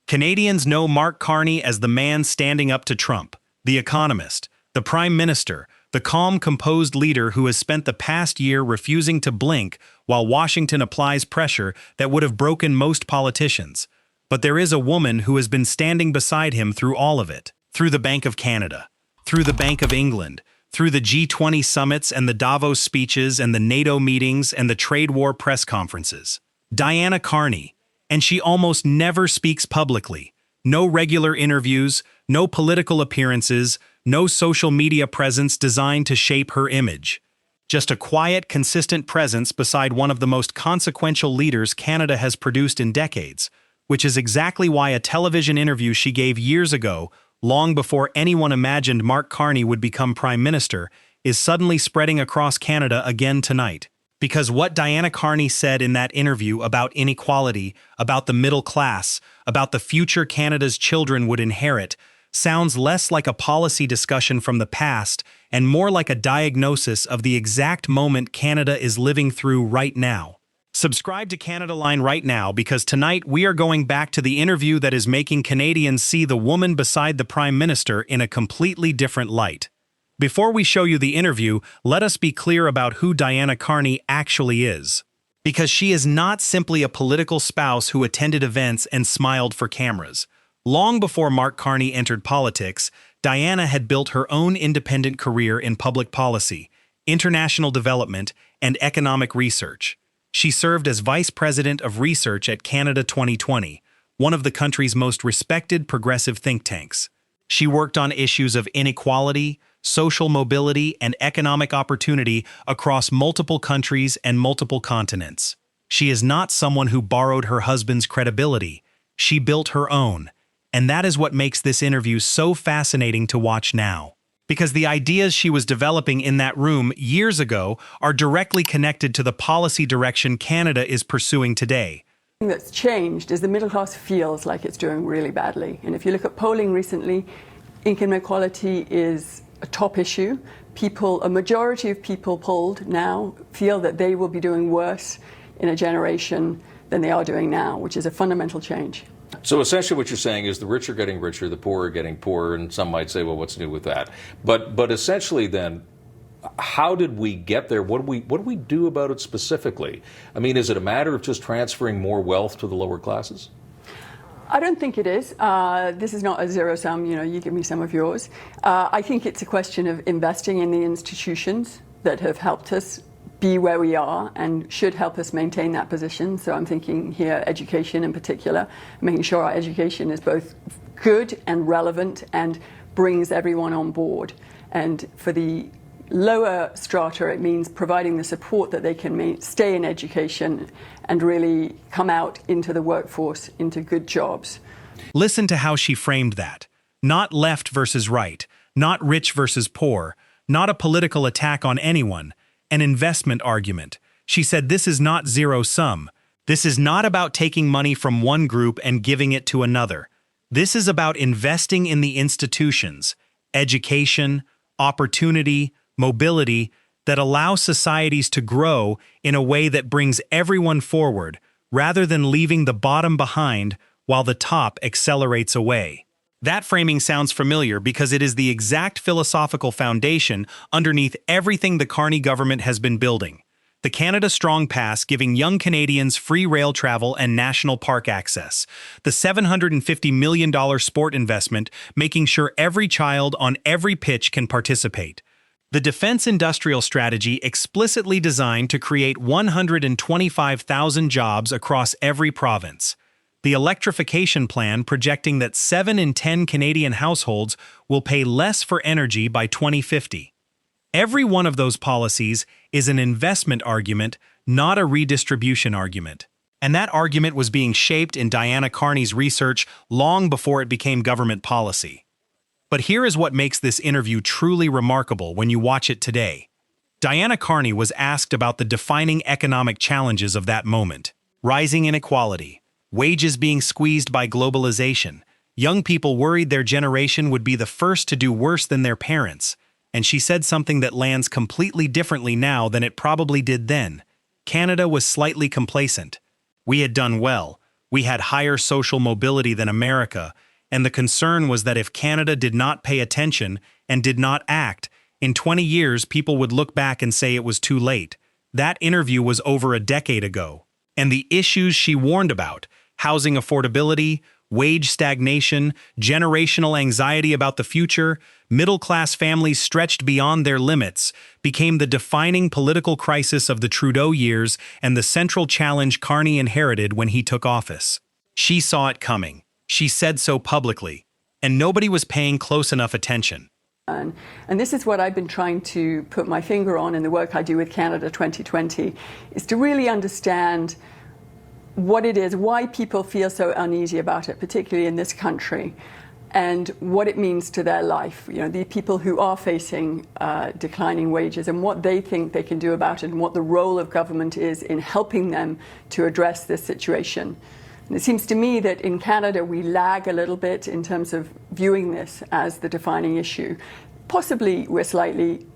Canadians know Mark Carney as the man standing up to Trump, the economist, the prime minister, the calm, composed leader who has spent the past year refusing to blink while Washington applies pressure that would have broken most politicians. But there is a woman who has been standing beside him through all of it, through the Bank of Canada, through the Bank of England, through the G20 summits and the Davos speeches and the NATO meetings and the trade war press conferences. Diana Carney. And she almost never speaks publicly. No regular interviews, no political appearances, no social media presence designed to shape her image. Just a quiet, consistent presence beside one of the most consequential leaders Canada has produced in decades, which is exactly why a television interview she gave years ago, long before anyone imagined Mark Carney would become Prime Minister, is suddenly spreading across Canada again tonight. Because what Diana Carney said in that interview about inequality, about the middle class, about the future Canada's children would inherit, sounds less like a policy discussion from the past and more like a diagnosis of the exact moment Canada is living through right now. Subscribe to Canada Line right now because tonight we are going back to the interview that is making Canadians see the woman beside the Prime Minister in a completely different light. Before we show you the interview, let us be clear about who Diana Carney actually is. Because she is not simply a political spouse who attended events and smiled for cameras. Long before Mark Carney entered politics, Diana had built her own independent career in public policy, international development, and economic research. She served as Vice President of Research at Canada 2020, one of the country's most respected progressive think tanks. She worked on issues of inequality, social mobility, and economic opportunity across multiple countries and multiple continents. She is not someone who borrowed her husband's credibility. She built her own. And that is what makes this interview so fascinating to watch now. Because the ideas she was developing in that room years ago are directly connected to the policy direction Canada is pursuing today. The thing that's changed is the middle class feels like it's doing really badly. And if you look at polling recently, income inequality is a top issue. A majority of people polled now feel that they will be doing worse in a generation than they are doing now, which is a fundamental change. So essentially what you're saying is the rich are getting richer, the poor are getting poorer, and some might say, well, what's new with that? But essentially then, how did we get there? What do we do about it specifically? I mean, is it a matter of just transferring more wealth to the lower classes? I don't think it is. This is not a zero sum, you give me some of yours. I think it's a question of investing in the institutions that have helped us be where we are and should help us maintain that position. So I'm thinking here education in particular, making sure our education is both good and relevant and brings everyone on board. And for the lower strata, it means providing the support that they can stay in education and really come out into the workforce, into good jobs. Listen to how she framed that. Not left versus right, not rich versus poor, not a political attack on anyone, an investment argument. She said this is not zero sum. This is not about taking money from one group and giving it to another. This is about investing in the institutions, education, opportunity, mobility that allow societies to grow in a way that brings everyone forward, rather than leaving the bottom behind while the top accelerates away. That framing sounds familiar because it is the exact philosophical foundation underneath everything the Carney government has been building. The Canada Strong Pass giving young Canadians free rail travel and national park access. The $750 million sport investment making sure every child on every pitch can participate. The Defense Industrial Strategy explicitly designed to create 125,000 jobs across every province. The electrification plan projecting that 7 in 10 Canadian households will pay less for energy by 2050. Every one of those policies is an investment argument, not a redistribution argument. And that argument was being shaped in Diana Carney's research long before it became government policy. But here is what makes this interview truly remarkable when you watch it today. Diana Carney was asked about the defining economic challenges of that moment: rising inequality, wages being squeezed by globalization, young people worried their generation would be the first to do worse than their parents, and she said something that lands completely differently now than it probably did then. Canada was slightly complacent. We had done well. We had higher social mobility than America, and the concern was that if Canada did not pay attention and did not act, in 20 years people would look back and say it was too late. That interview was over a decade ago. And the issues she warned about, housing affordability, wage stagnation, generational anxiety about the future, middle-class families stretched beyond their limits, became the defining political crisis of the Trudeau years and the central challenge Carney inherited when he took office. She saw it coming. She said so publicly, and nobody was paying close enough attention. And this is what I've been trying to put my finger on in the work I do with Canada 2020, is to really understand what it is, why people feel so uneasy about it, particularly in this country, and what it means to their life. You know, the people who are facing declining wages and what they think they can do about it and what the role of government is in helping them to address this situation. And it seems to me that in Canada we lag a little bit in terms of viewing this as the defining issue. Possibly we're slightly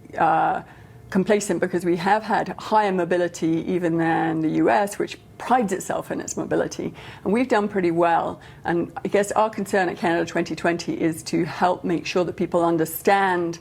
complacent because we have had higher mobility even than the US, which prides itself in its mobility. And we've done pretty well. And I guess our concern at Canada 2020 is to help make sure that people understand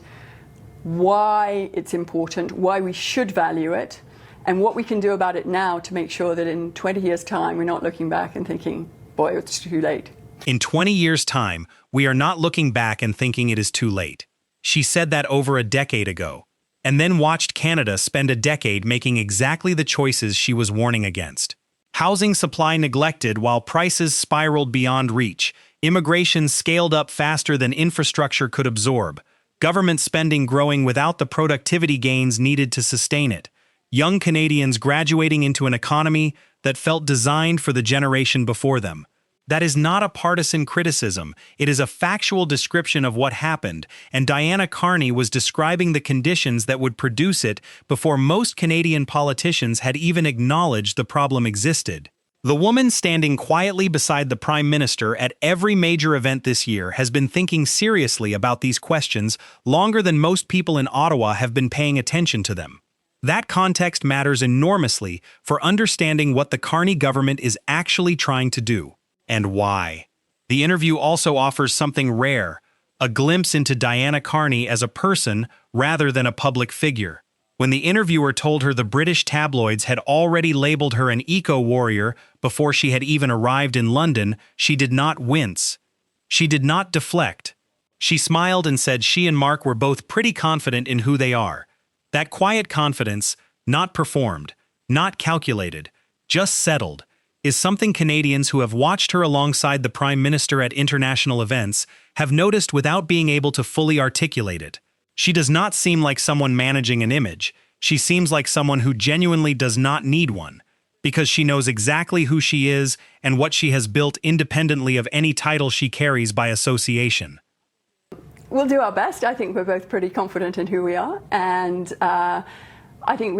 why it's important, why we should value it, and what we can do about it now to make sure that in 20 years' time, we're not looking back and thinking, boy, it's too late. In 20 years' time, we are not looking back and thinking it is too late. She said that over a decade ago, and then watched Canada spend a decade making exactly the choices she was warning against. Housing supply neglected while prices spiraled beyond reach, immigration scaled up faster than infrastructure could absorb, government spending growing without the productivity gains needed to sustain it, young Canadians graduating into an economy that felt designed for the generation before them. That is not a partisan criticism, it is a factual description of what happened, and Diana Carney was describing the conditions that would produce it before most Canadian politicians had even acknowledged the problem existed. The woman standing quietly beside the Prime Minister at every major event this year has been thinking seriously about these questions longer than most people in Ottawa have been paying attention to them. That context matters enormously for understanding what the Carney government is actually trying to do, and why. The interview also offers something rare, a glimpse into Diana Carney as a person rather than a public figure. When the interviewer told her the British tabloids had already labeled her an eco-warrior before she had even arrived in London, she did not wince. She did not deflect. She smiled and said she and Mark were both pretty confident in who they are. That quiet confidence, not performed, not calculated, just settled, is something Canadians who have watched her alongside the Prime Minister at international events have noticed without being able to fully articulate it. She does not seem like someone managing an image. She seems like someone who genuinely does not need one, because she knows exactly who she is and what she has built independently of any title she carries by association. We'll do our best. I think we're both pretty confident in who we are, and I think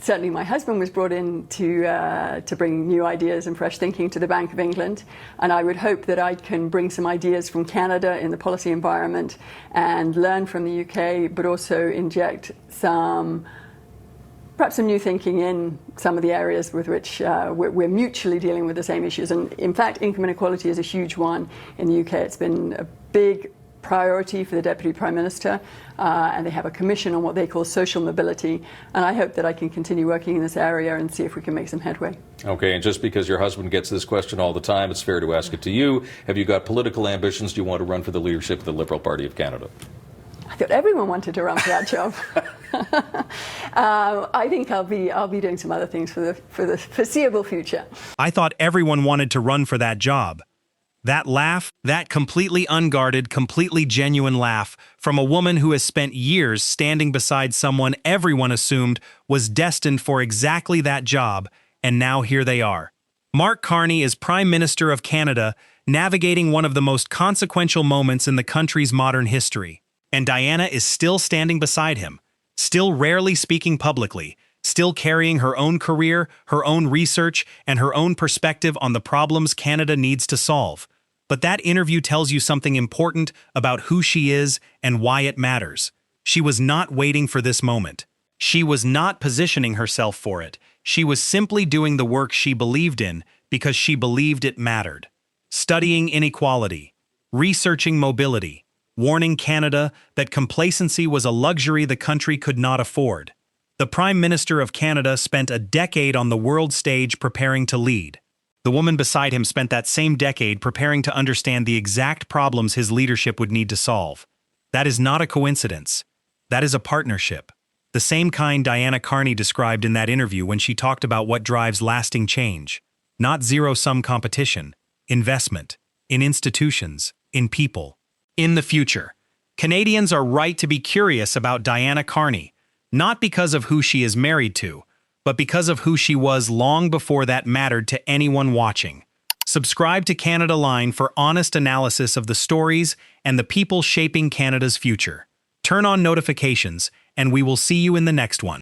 certainly my husband was brought in to bring new ideas and fresh thinking to the Bank of England, and I would hope that I can bring some ideas from Canada in the policy environment and learn from the UK, but also inject perhaps some new thinking in some of the areas with which we're mutually dealing with the same issues. And in fact, income inequality is a huge one in the UK. It's been a big priority for the Deputy Prime Minister, and they have a commission on what they call social mobility, and I hope that I can continue working in this area and see if we can make some headway. Okay, and just because your husband gets this question all the time, it's fair to ask it to you. Have you got political ambitions? Do you want to run for the leadership of the Liberal Party of Canada? I thought everyone wanted to run for that job. I think I'll be doing some other things for the foreseeable future. I thought everyone wanted to run for that job. That laugh, that completely unguarded, completely genuine laugh from a woman who has spent years standing beside someone everyone assumed was destined for exactly that job, and now here they are. Mark Carney is Prime Minister of Canada, navigating one of the most consequential moments in the country's modern history. And Diana is still standing beside him, still rarely speaking publicly, still carrying her own career, her own research, and her own perspective on the problems Canada needs to solve. But that interview tells you something important about who she is and why it matters. She was not waiting for this moment. She was not positioning herself for it. She was simply doing the work she believed in, because she believed it mattered. Studying inequality, researching mobility, warning Canada that complacency was a luxury the country could not afford. The Prime Minister of Canada spent a decade on the world stage preparing to lead. The woman beside him spent that same decade preparing to understand the exact problems his leadership would need to solve. That is not a coincidence. That is a partnership. The same kind Diana Carney described in that interview when she talked about what drives lasting change. Not zero-sum competition, investment, in institutions, in people. In the future, Canadians are right to be curious about Diana Carney, not because of who she is married to, but because of who she was long before that mattered to anyone watching. Subscribe to Canada Line for honest analysis of the stories and the people shaping Canada's future. Turn on notifications, and we will see you in the next one.